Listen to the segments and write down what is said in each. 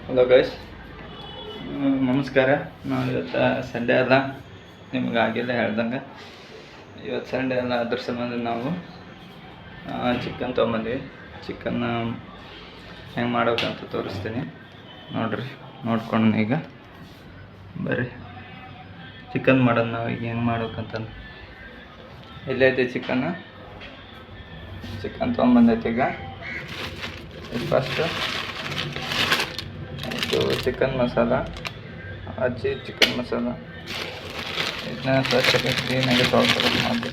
Hello guys, ನಮಸ್ಕಾರ. ನಾವು ಇವತ್ತು ಸಂಡೇ ಅಲ್ಲ, ನಿಮ್ಗೆ ಆಗಿಲ್ಲ ಹೇಳ್ದಂಗೆ. ಇವತ್ತು ಸಂಡೇ ಅಲ್ಲ, ಅದ್ರ ಸಂಬಂಧ ನಾವು ಚಿಕನ್ ತೊಗೊಂಬಂದ್ವಿ. ಚಿಕನ್ನ ಹೆಂಗೆ ಮಾಡೋಕ್ಕಂತ ತೋರಿಸ್ತೀನಿ ನೋಡ್ರಿ. ನೋಡ್ಕೊಂಡು ಈಗ ಬರ್ರಿ ಚಿಕನ್ ಮಾಡೋದು ನಾವು ಈಗ ಹೆಂಗೆ ಮಾಡ್ಬೇಕಂತ. ಎಲ್ಲೈತಿ ಚಿಕನ್ ತೊಗೊಂಬಂದೈತಿ. ಈಗ ಫಸ್ಟು ಚಿಕನ್ ಮಸಾಲ, ಅಜ್ಜಿ ಚಿಕನ್ ಮಸಾಲ, ಇದನ್ನ ಸ್ವಚ್ಛವಾಗಿ ಕ್ಲೀನಾಗಿ ತೊಳ್ಕೊಬೇಕು ಮಾಡಿ.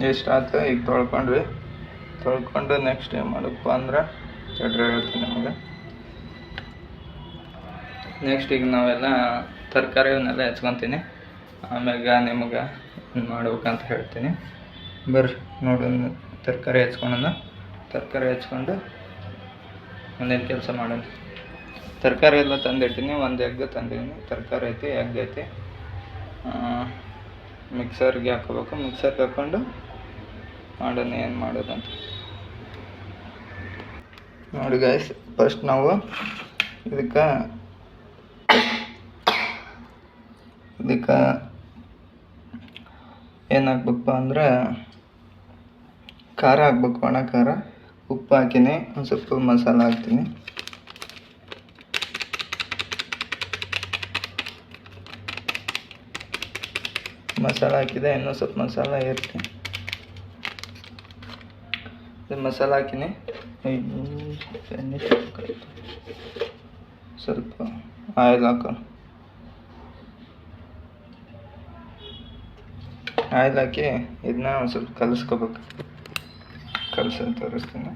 ಎಷ್ಟಾಯ್ತು ಈಗ ತೊಳ್ಕೊಂಡು ನೆಕ್ಸ್ಟ್ ಏನು ಮಾಡಪ್ಪ ಅಂದ್ರೆ ಚಟ್ರಿ ಹೇಳ್ತೀನಿ ನಿಮಗೆ. ನೆಕ್ಸ್ಟ್ ಈಗ ನಾವೆಲ್ಲ ತರಕಾರಿವನ್ನೆಲ್ಲ ಹೆಚ್ಕೊತೀನಿ, ಆಮ್ಯಾಗ ನಿಮಗೆ ಏನು ಮಾಡ್ಬೇಕಂತ ಹೇಳ್ತೀನಿ. ಬರ್ರಿ ನೋಡೋಣ. ತರಕಾರಿ ಹೆಚ್ಕೊಂಡು ಒಂದೇನು ಕೆಲಸ ಮಾಡೋಣ. ತರಕಾರಿ ಎಲ್ಲ ತಂದಿಟ್ಟಿನಿ. ಒಂದು ಎಗ್ ತಂದಿದ್ದೀನಿ, ತರಕಾರಿ ಐತಿ, ಎಗ್ ಐತಿ. ಮಿಕ್ಸರ್ಗೆ ಹಾಕೋಬೇಕು. ಮಿಕ್ಸರ್ಗೆ ಹಾಕ್ಕೊಂಡು ಮಾಡೋಣ ಏನು ಮಾಡೋದಂತ ನೋಡಿ ಗೈಸ್. ಫಸ್ಟ್ ನಾವು ಇದಕ್ಕೆ ಏನು ಹಾಕ್ಬೇಕಪ್ಪ ಅಂದ್ರೆ ಖಾರ ಹಾಕ್ಬೇಕು, ಒಣ ಖಾರ. ಉಪ್ಪು ಹಾಕಿನಿ, ಒಂದು ಸ್ವಲ್ಪ ಮಸಾಲ ಹಾಕ್ತೀನಿ. ಮಸಾಲ ಹಾಕಿದೆ, ಇನ್ನೂ ಸ್ವಲ್ಪ ಮಸಾಲ ಇರ್ತೀನಿ. ಮಸಾಲ ಹಾಕಿನಿ. ಸ್ವಲ್ಪ ಆಯಿಲ್ ಹಾಕಿ ಇದನ್ನ ಒಂದು ಸ್ವಲ್ಪ ಕಲಿಸ್ಕೋಬೇಕು. ಕಲಸೋದು ತೋರಿಸ್ತೀನಿ.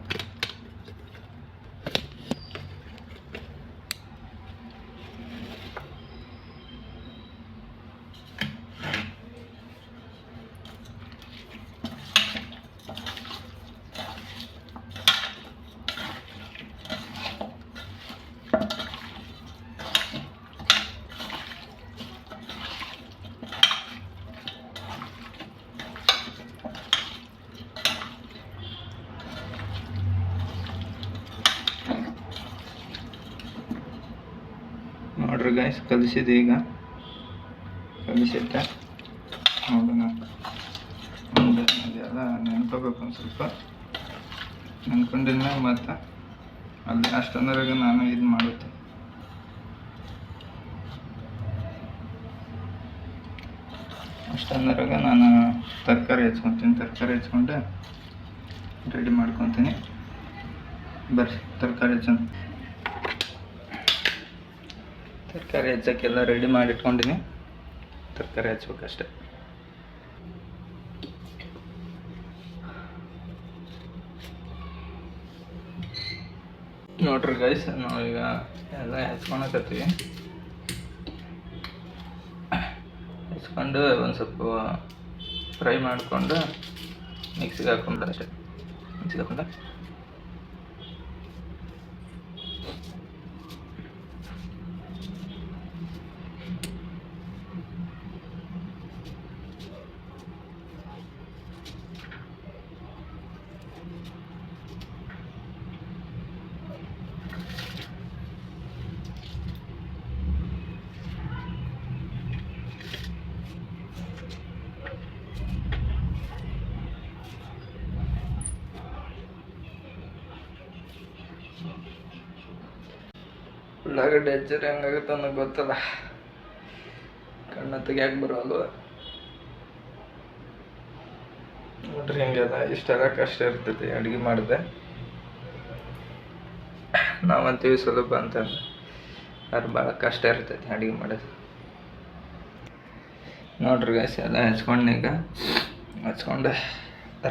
ನೋಡ್ರಿ ಗೈಸ್, ಕಲಿಸಿದೆ. ಈಗ ಕಲಿಸಿಟ್ಟೆ ನೋಡೋಣ. ಅದೆಲ್ಲ ನೆನ್ಕೋಬೇಕು. ಒಂದು ಸ್ವಲ್ಪ ನೆನ್ಕೊಂಡಿದ್ಮೇಲೆ ಮತ್ತೆ ಅಲ್ಲಿ ಅಷ್ಟೊಂದರಾಗ ನಾನು ಇದು ಮಾಡುತ್ತೆ. ಅಷ್ಟೊಂದರಾಗ ನಾನು ತರಕಾರಿ ಹೆಚ್ಕೊಂಡು ರೆಡಿ ಮಾಡ್ಕೊತೀನಿ. ಬರ್ರಿ ತರಕಾರಿ ಹೆಚ್ಚಕ್ಕೆಲ್ಲ ರೆಡಿ ಮಾಡಿ ಇಟ್ಕೊಂಡಿನಿ. ತರಕಾರಿ ಹೆಚ್ಚಬೇಕಷ್ಟೆ. ನೋಡ್ರಿ ಗೈಸ್, ನಾವೀಗ ಎಲ್ಲ ಹೆಚ್ಕೊಂಡು ಒಂದು ಸ್ವಲ್ಪ ಫ್ರೈ ಮಾಡಿಕೊಂಡು ಮಿಕ್ಸಿಗೆ ಹಾಕೊಂಡು ಅಷ್ಟೇ. ಮಿಕ್ಸಿಗೆ ಹಾಕೊಂಡ ಉಳ್ಳಾಗಡ್ಡೆ ಹೆಚ್ಚರಿ ಹೆಂಗಾಗುತ್ತೆ ಅನ್ನೋದು ಗೊತ್ತಲ್ಲ. ಕಣ್ಣ ತೆಗಿಯಾಕೆ ಬರೋಲ್ವ ನೋಡ್ರಿ. ಹಿಂಗೆಲ್ಲ ಇಷ್ಟೆಲ್ಲ ಕಷ್ಟ ಇರ್ತೈತಿ ಅಡುಗೆ ಮಾಡಿದೆ. ನಾವು ಅಂತೀವಿ ಸುಲಭ ಅಂತಂದ್ರೆ ಅದು ಭಾಳ ಕಷ್ಟ ಇರ್ತೈತಿ ಅಡುಗೆ ಮಾಡೋದು. ನೋಡ್ರಿ ಗೈಸ್, ಎಲ್ಲ ಹಚ್ಕೊಂಡು ಈಗ ಹಚ್ಕೊಂಡು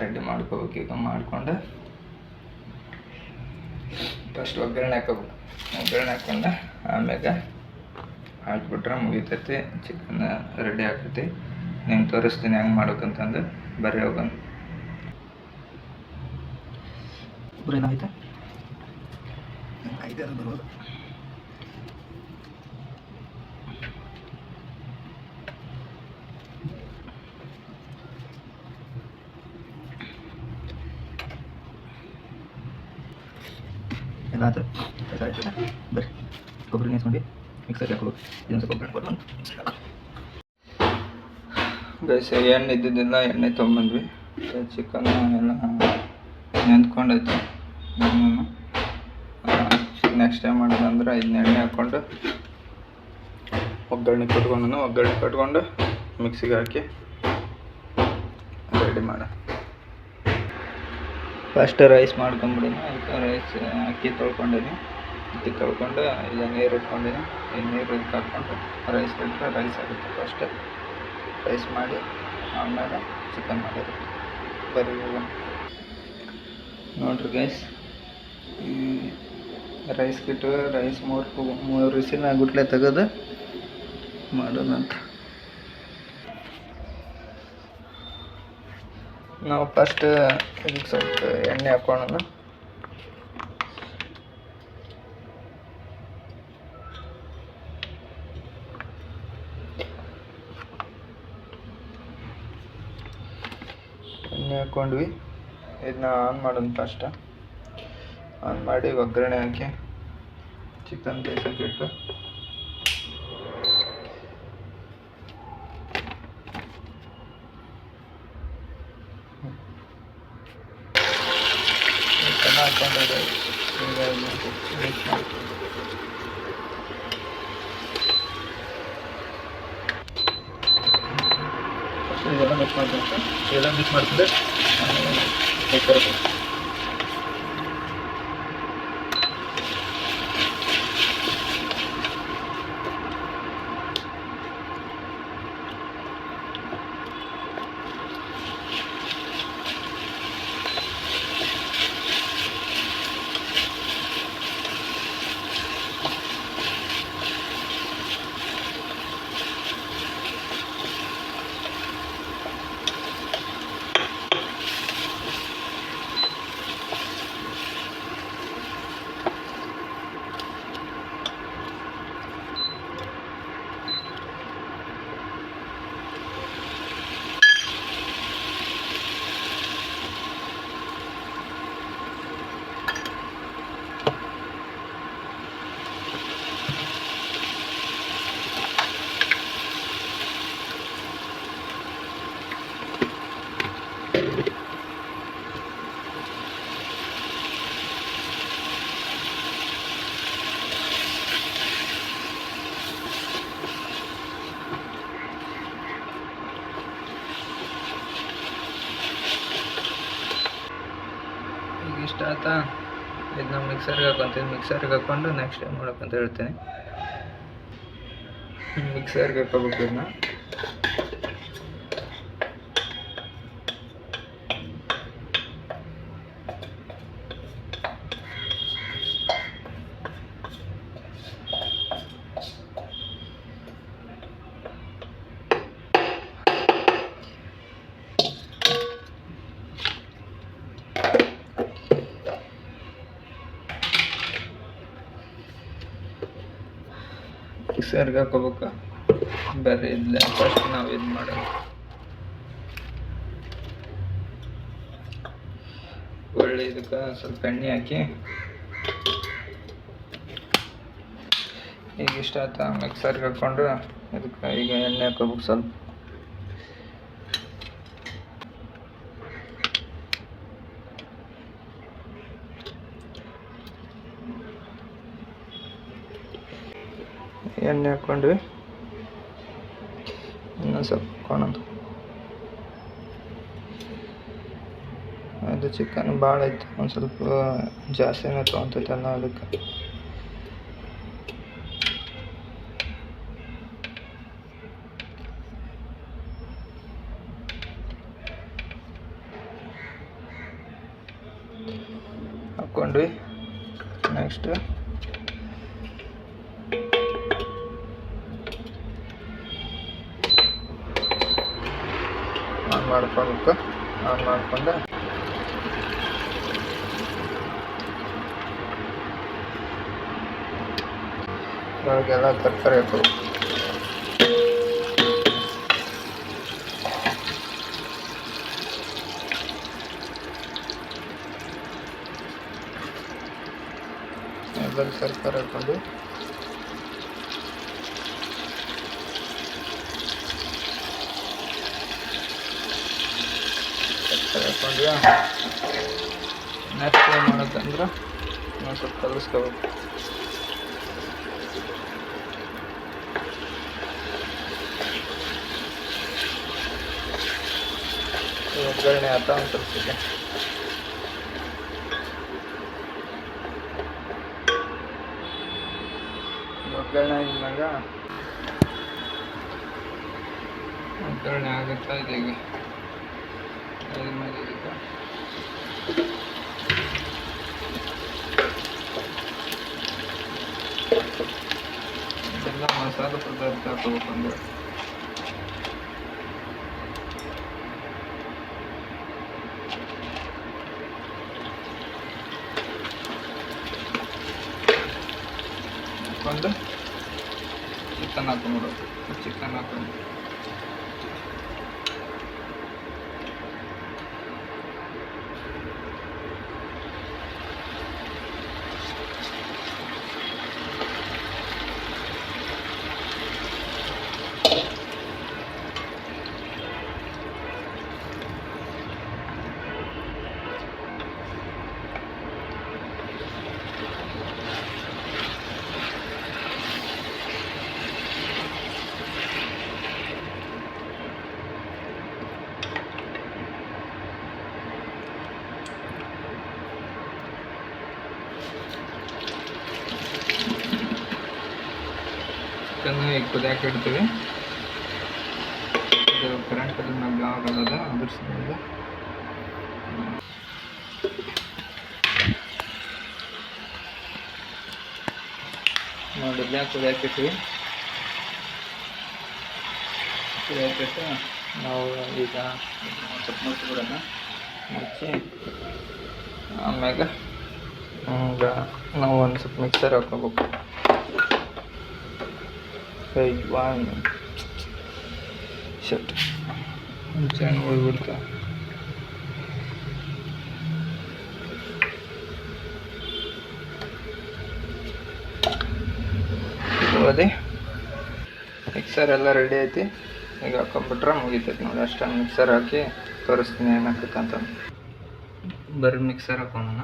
ರೆಡಿ ಮಾಡ್ಕೋಬೇಕು. ಈಗ ಮಾಡ್ಕೊಂಡು ಫಸ್ಟ್ ಒಗ್ಗರಣೆ ಹಾಕೋಬೇಕು. ಒಗ್ಗರಣೆ ಹಾಕ್ಕೊಂಡು ಆಮ್ಯಾಗ ಹಾಕ್ಬಿಟ್ರೆ ಮುಗಿತೈತಿ, ಚಿಕನ್ ರೆಡಿ ಆಗ್ತೈತಿ. ನಿಮ್ಗೆ ತೋರಿಸ್ತೀನಿ ಹೆಂಗೆ ಮಾಡ್ಬೇಕಂತಂದು. ಬರ್ರಿ ಹೋಗೋಣ. ಏನಾಯ್ತು ಐದು ಬರ್ಬೋದು. ಎಲ್ಲ ಆಯ್ತು ಬರ್ರಿ, ಕೊಬ್ಬರಿ ನೆನೆಸ್ಕೊಂಡು ಮಿಕ್ಸರ್ಗೆ ಹಾಕೋಬೇಕು. ಇದೊಂದು ಸ್ವಲ್ಪ ಒಗ್ಗರಣೆ ಗೈಸ್, ಎಣ್ಣೆ ಇದ್ದಿದ್ದಿಲ್ಲ, ಎಣ್ಣೆ ತೊಗೊಂಬಂದ್ವಿ. ಚಿಕನ್ ಎಲ್ಲ ನೆಂದ್ಕೊಂಡೈತಿ. ನೆಕ್ಸ್ಟ್ ಟೈಮ್ ಮಾಡೋದಂದ್ರೆ ಇದನ್ನ ಎಣ್ಣೆ ಹಾಕ್ಕೊಂಡು ಒಗ್ಗರಣೆ ಕಟ್ಕೊಂಡು ಮಿಕ್ಸಿಗೆ ಹಾಕಿ ರೆಡಿ ಮಾಡ. ಫಸ್ಟ್ ರೈಸ್ ಮಾಡ್ಕೊಂಬಿಡೀನಿ. ಅದಕ್ಕೆ ರೈಸ್ ಅಕ್ಕಿ ತೊಳ್ಕೊಂಡೀನಿ. ಅಕ್ಕಿ ತೊಳ್ಕೊಂಡು ಇಲ್ಲ ನೀರು ಇಟ್ಕೊಂಡಿನಿ. ಈ ನೀರು ಇದಕ್ಕೆ ಹಾಕ್ಕೊಂಡು ರೈಸ್ ಬಿಟ್ಟರೆ ರೈಸ್ ಆಗುತ್ತೆ. ಫಸ್ಟ್ ರೈಸ್ ಮಾಡಿ ಆಮೇಲೆ ಚಿಕನ್ ಮಾಡೋದು. ಬರೀ ನೋಡ್ರಿ ಗೈಸ್, ಈ ರೈಸ್ ಬಿಟ್ಟು ರೈಸ್ ಮೂರು ವಿಸಿಲ್ ಗುಟ್ಲೆ ತೆಗೆದು ಮಾಡೋಣಂತ. ನಾವು ಫಸ್ಟ್ ಇದಕ್ಕೆ ಸ್ವಲ್ಪ ಎಣ್ಣೆ ಹಾಕೋಣ. ಎಣ್ಣೆ ಹಾಕ್ಕೊಂಡ್ವಿ. ಇದನ್ನ ಆನ್ ಮಾಡೋಣ. ಫಸ್ಟ್ ಆನ್ ಮಾಡಿ ಒಗ್ಗರಣೆ ಹಾಕಿ ಚಿಕನ್ ಬೇಯಿಸೋಕ್ಕಿಟ್ಟು ಹಾಕ್ಕೊಂಡ್ರೆ ಇದೆಲ್ಲ ಮಿಕ್ಸ್ ಮಾಡ್ತೀನಿ. ಇದೆಲ್ಲ ಮಿಕ್ಸ್ ಮಾಡ್ತಿದ್ದೆ ಇಷ್ಟ ಆಯ್ತಾ. ಇದನ್ನ ಮಿಕ್ಸರ್ಗೆ ಹಾಕೊತೀನಿ. ಮಿಕ್ಸರ್ಗೆ ಹಾಕ್ಕೊಂಡು ನೆಕ್ಸ್ಟ್ ಟೈಮ್ ಮಾಡೋಕ್ಕಂತ ಹೇಳ್ತೀನಿ. ಮಿಕ್ಸರ್ಗೆ ಹಾಕೋಬೇಕು ಇದನ್ನ. ಮಿಕ್ಸರ್ಗೆ ಹಾಕೋಬೇಕು. ಬರ್ರಿ ಇಲ್ಲ ಫಸ್ಟ್ ನಾವು ಇದು ಮಾಡೋಣ. ಒಳ್ಳೆ ಇದಕ್ಕೆ ಸ್ವಲ್ಪ ಎಣ್ಣೆ ಹಾಕಿ ಈಗ ಇಷ್ಟ ಆಯ್ತಾ. ಮಿಕ್ಸರ್ಗೆ ಹಾಕ್ಕೊಂಡು ಇದಕ್ಕೆ ಈಗ ಎಣ್ಣೆ ಹಾಕೋಬೇಕು. ಸ್ವಲ್ಪ ಎಣ್ಣೆ ಹಾಕ್ಕೊಂಡ್ವಿ. ಇನ್ನೊಂದು ಸ್ವಲ್ಪ ಹಾಕೋಣದು. ಅದು ಅದು ಚಿಕನ್ ಭಾಳ ಐತೆ, ಒಂದು ಸ್ವಲ್ಪ ಜಾಸ್ತಿನೇ ತೊಗೊತೈತಲ್ಲ ಅದಕ್ಕೆ. ಹಾಕ್ಕೊಂಡ್ವಿ. ನೆಕ್ಸ್ಟ್ ಆನ್ ಮಾಡ್ಕೊಬೇಕು. ಆನ್ ಮಾಡಿಕೊಂಡು ಇವಾಗೆಲ್ಲ ತರಕಾರಿ ಹಾಕೋದು. ಎಲ್ಲ ತರಕಾರಿ ಹಾಕೊಂಡು ಹಾಕೊಂಡ್ವಿ. ನೆಕ್ಸ್ಟ್ ಏನು ಮಾಡೋದಂದ್ರೆ ಒಂದು ಸ್ವಲ್ಪ ಕಲಿಸ್ಕೋಬೇಕು. ಒಗ್ಗರಣೆ ಆತ ಒಂದು ಸ್ವಲ್ಪ ಒಗ್ಗರಣೆ ಆಗಿದ್ದಾಗ ಒಗ್ಗರಣೆ ಆಗುತ್ತಾ ಇದೆ ಈಗ. ಅದ್ರ ಮೇಲೆ ಇದಕ್ಕೆ ಎಲ್ಲ ಮಸಾಲೆ ಪದಾರ್ಥ ಹಾಕೋಬೇಕು. ಅಂದ್ರೆ ಹಾಕೊಂಡು ಚಿಕನ್ ಹಾಕೊಂಡ್ಬಿಡೋದು. ಚಿಕನ್ ಹಾಕೊಂಡು ಚಿಕನ್ನು ಈಗ ಕುದಿಯಾಕೆ ಇಡ್ತೀವಿ. ಇದು ಕರೆಂಟ್ ಮ್ಯಾಗ ಆಗೋದಲ್ಲ, ಅದ್ರ ಸಲ ನೋಡಿ ಕುದಿಯಾಕಿಟ್ವಿ. ಕುದಿಯಾಕಿಟ್ಟು ನಾವು ಈಗ ಸ್ವಲ್ಪ ಮುಚ್ಚಿಬಿಡೋಣ. ಮುಚ್ಚಿ ಆಮ್ಯಾಗ ನಾವು ಒಂದು ಸ್ವಲ್ಪ ಮಿಕ್ಸರ್ ಹಾಕೋಬೇಕು. ಶಟ್ ಚೆನ್ನಾಗಿ ಹೋಗ್ಬಿಡ್ತಾ. ಅದೇ ಮಿಕ್ಸರ್ ಎಲ್ಲ ರೆಡಿ ಐತಿ. ಈಗ ಹಾಕೊಂಡ್ಬಿಟ್ರೆ ಮುಗಿತೈತಿ ನೋಡಿ. ಅಷ್ಟೊಂದು ಮಿಕ್ಸರ್ ಹಾಕಿ ತೋರಿಸ್ತೀನಿ ಏನಾಗ್ತೈತೆ ಅಂತ. ಬರೀ ಮಿಕ್ಸರ್ ಹಾಕೋಣ.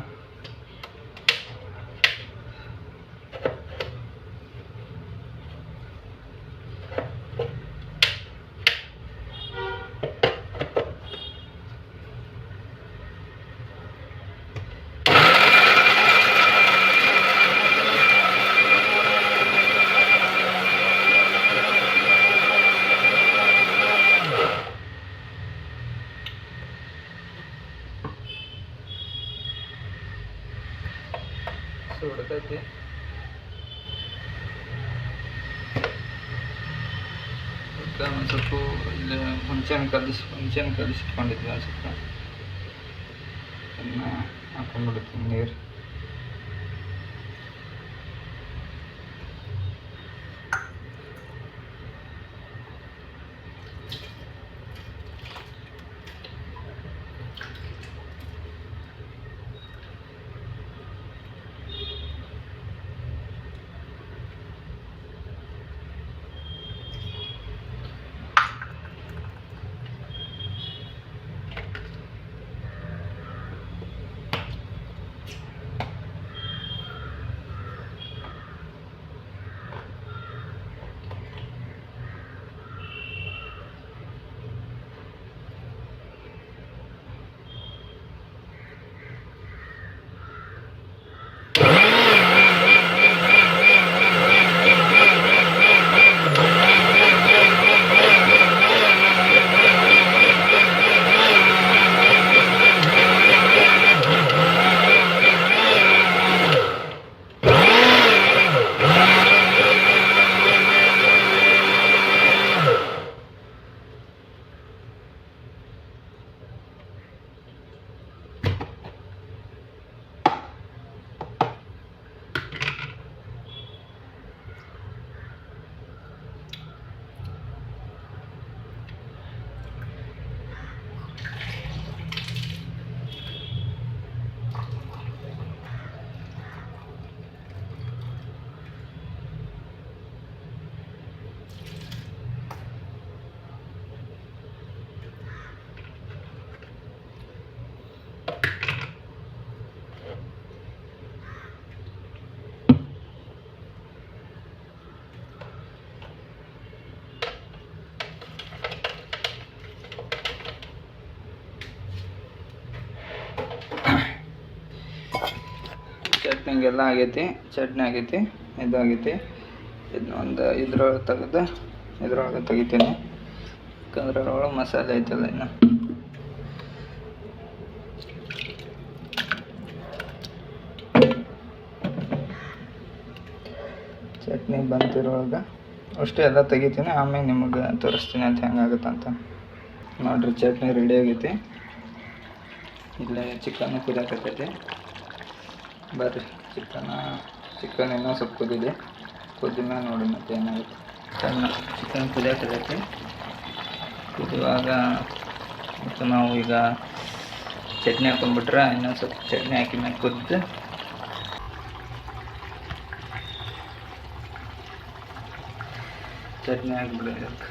ಸುಡ್ತೈತಿ. ಒಂದು ಸ್ವಲ್ಪ ಇಲ್ಲಿ ಹುಂಚೆಹಣ್ಣು ಕಲಿಸಿಟ್ಕೊಂಡಿದ್ವಿ. ಒಂದು ಸ್ವಲ್ಪ ಅದನ್ನ ಹಾಕೊಂಡ್ಬಿಡ್ತೀನಿ ನೀರು. ಹಿಂಗೆಲ್ಲ ಆಗೈತಿ, ಚಟ್ನಿ ಆಗೈತಿ, ಇದಾಗೈತಿ. ಇದನ್ನೊಂದು ಇದ್ರೊಳಗೆ ತೆಗಿತೀನಿ, ಯಾಕಂದ್ರೆ ಅದ್ರೊಳಗೆ ಮಸಾಲೆ ಐತಲ್ಲ ಇನ್ನು. ಚಟ್ನಿ ಬಂತಿರೊಳಗೆ ಅಷ್ಟೇ ಎಲ್ಲ ತೆಗಿತೀನಿ, ಆಮೇಲೆ ನಿಮಗೆ ತೋರಿಸ್ತೀನಿ ಅಂತ ಹೆಂಗಾಗುತ್ತೆ ಅಂತ. ನೋಡಿರಿ ಚಟ್ನಿ ರೆಡಿ ಆಗೈತಿ. ಇಲ್ಲೇ ಚಿಕನ್ ಕುದಿಯಾಕತ್ತೈತಿ. ಬರ್ರಿ ಚಿಕನ್ ಇನ್ನೂ ಸ್ವಲ್ಪ ಕುದಿದೆ, ಕುದ್ದಿದ್ಮೇಲೆ ನೋಡಿ ಮತ್ತೆ ಏನಾಗುತ್ತೆ. ಚಿಕನ್ ಕುದಿಯಾಕತ್ತೈತಿ. ಕುದಿಯುವಾಗ ಮತ್ತು ನಾವು ಈಗ ಚಟ್ನಿ ಹಾಕೊಂಡ್ಬಿಟ್ರೆ ಇನ್ನೊಂದು ಸ್ವಲ್ಪ ಚಟ್ನಿ ಹಾಕಿ ಮೇಲೆ ಕುದ್ದು ಚಟ್ನಿ ಹಾಕಿಬಿಡೋದು.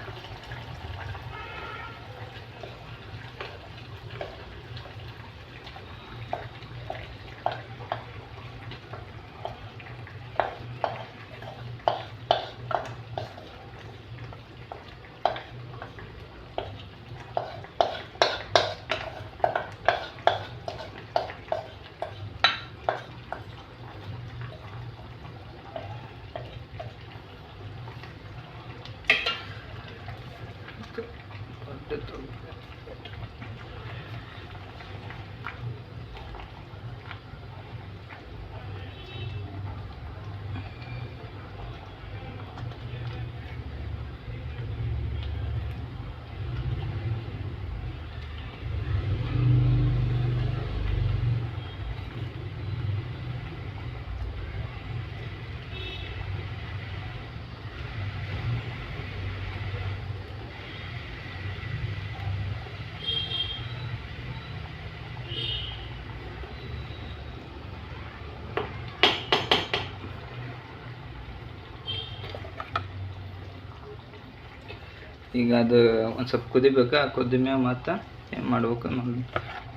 ಈಗ ಅದು ಒಂದು ಸ್ವಲ್ಪ ಕುದಿಬೇಕು. ಆ ಕುದಿದ್ಮ್ಯಾಗ ಮತ್ತು ಏನು ಮಾಡ್ಬೇಕು ನೋಡಿ,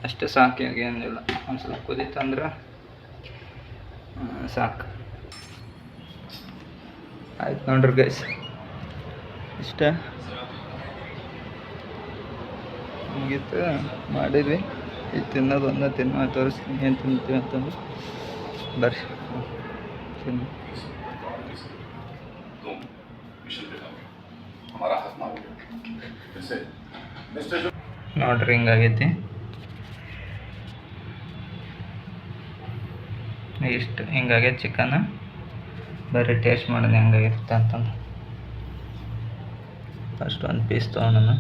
ಅಷ್ಟೇ ಸಾಕು, ಏನಿಲ್ಲ. ಒಂದು ಸ್ವಲ್ಪ ಕುದೀತಂದ್ರೆ ಸಾಕು. ಆಯ್ತು ನೋಡ್ರಿ ಗೈಸ್, ಇಷ್ಟ ಮುಗೀತು, ಮಾಡಿದ್ವಿ. ಇದು ತಿನ್ನೋದು ತಿನ್ನೋ ತೋರಿಸ್ತೀನಿ ಏನು ತಿಂತೀವಿ ಅಂತಂದ್ರೆ. ಬರ್ರಿ ತಿನ್ನಿ. ನೋಡ್ರಿ ಹಿಂಗಾಗೈತಿ. ಇಷ್ಟು ಹಿಂಗಾಗೈತಿ ಚಿಕನ್. ಬರೀ ಟೇಸ್ಟ್ ಮಾಡೋದು ಹೆಂಗಾಗಿರುತ್ತೆ ಅಂತಂದು. ಫಸ್ಟ್ ಒಂದು ಪೀಸ್ ತೊಗೊಂಡು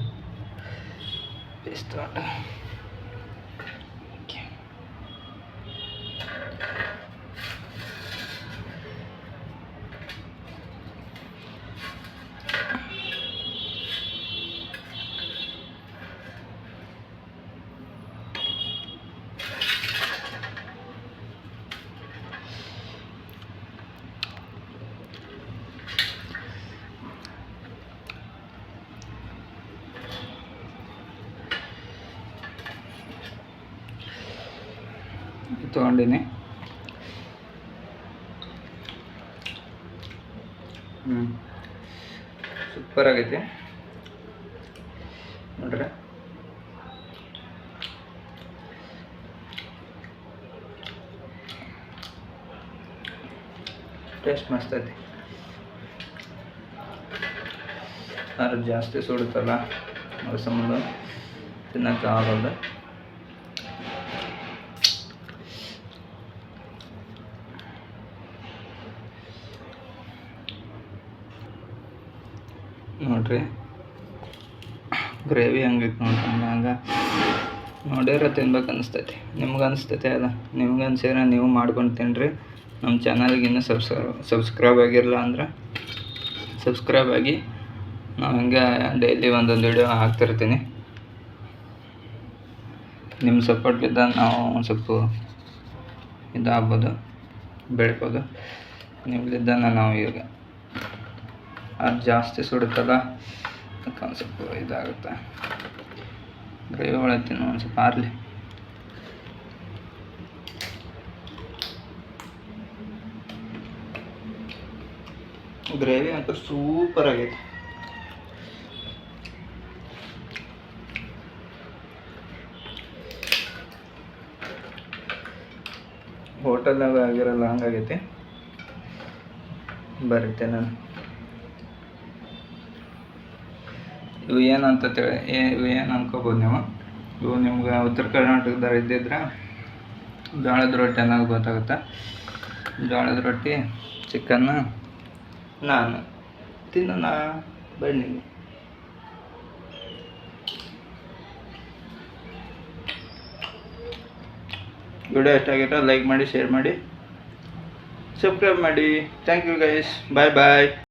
ತೊಗೊಂಡಿನಿ. ಸೂಪರ್ ಆಗೈತಿ ನೋಡ್ರಿ. ಟೇಸ್ಟ್ ಮಸ್ತ್ ಐತಿ. ಅದು ಜಾಸ್ತಿ ಸುಡುತ್ತಲ್ಲ, ಅದ್ರ ಸಂಬಂಧ ತಿನ್ನಕ್ಕೆ ಆಗೋಲ್ಲ. ನೋಡ್ರಿ ಗ್ರೇವಿ ಹಂಗೈತೆ ನೋಡ್ರಿ. ಹಂಗೆ ನೋಡಿದ್ರೆ ತಿನ್ಬೇಕು ಅನಿಸ್ತೈತಿ. ನಿಮ್ಗೆ ಅನಿಸ್ತೈತೆ ಅಲ್ಲ, ನಿಮ್ಗೆ ಅನ್ಸಿದ್ರೆ ನೀವು ಮಾಡ್ಕೊಂಡು ತಿನ್ನಿರಿ. ನಮ್ಮ ಚಾನಲ್ಗೆ ಇನ್ನೂ ಸಬ್ಸ್ಕ್ರೈಬ್ ಆಗಿರಲ್ಲ ಅಂದ್ರೆ ಸಬ್ಸ್ಕ್ರೈಬ್ ಆಗಿ. ನಾವು ಹಿಂಗೆ ಡೈಲಿ ಒಂದೊಂದು ವಿಡಿಯೋ ಹಾಕ್ತಿರ್ತೀನಿ. ನಿಮ್ಮ ಸಪೋರ್ಟ್ಲಿದ್ದ ನಾವು ಒಂದು ಸ್ವಲ್ಪ ಇದಾಗ್ಬೋದು, ಬೆಳ್ಬೋದು. ನಿಮ್ಮಿಂದ ನಾವು ಈಗ ಅದು ಜಾಸ್ತಿ ಸುಡುತ್ತಲ್ಲ, ಅದಕ್ಕೆ ಒಂದು ಸ್ವಲ್ಪ ಇದಾಗುತ್ತೆ. ಗ್ರೇವಿ ಒಳಗೆ ಒಂದು ಸ್ವಲ್ಪ ಆರಲಿ. ಗ್ರೇವಿ ಅಂತೂ ಸೂಪರ್ ಆಗೈತೆ. ಹೋಟೆಲ್ನಾಗ ಆಗಿರಲ್ಲ ಹಂಗಾಗೈತಿ. ಬರುತ್ತೆ ನಾನು ಇವು ಏನಂತ ಇವು ಏನು ಅನ್ಕೋಬೋದು ನೀವು. ಇವು ನಿಮ್ಗೆ ಉತ್ತರ ಕರ್ನಾಟಕದಾಗ ಇದ್ದಿದ್ರೆ ಜೋಳದ ರೊಟ್ಟಿ ಅನ್ನೋದು ಗೊತ್ತಾಗುತ್ತೆ. ಜೋಳದ ರೊಟ್ಟಿ, ಚಿಕನ್ನು, ನಾನು ತಿನ್ನೋಣ ಬನ್ನಿ. ವಿಡಿಯೋ ಇಷ್ಟ ಆಗಿದ್ರೆ ಲೈಕ್ ಮಾಡಿ, ಶೇರ್ ಮಾಡಿ, ಸಬ್ಸ್ಕ್ರೈಬ್ ಮಾಡಿ. Thank you guys, bye bye.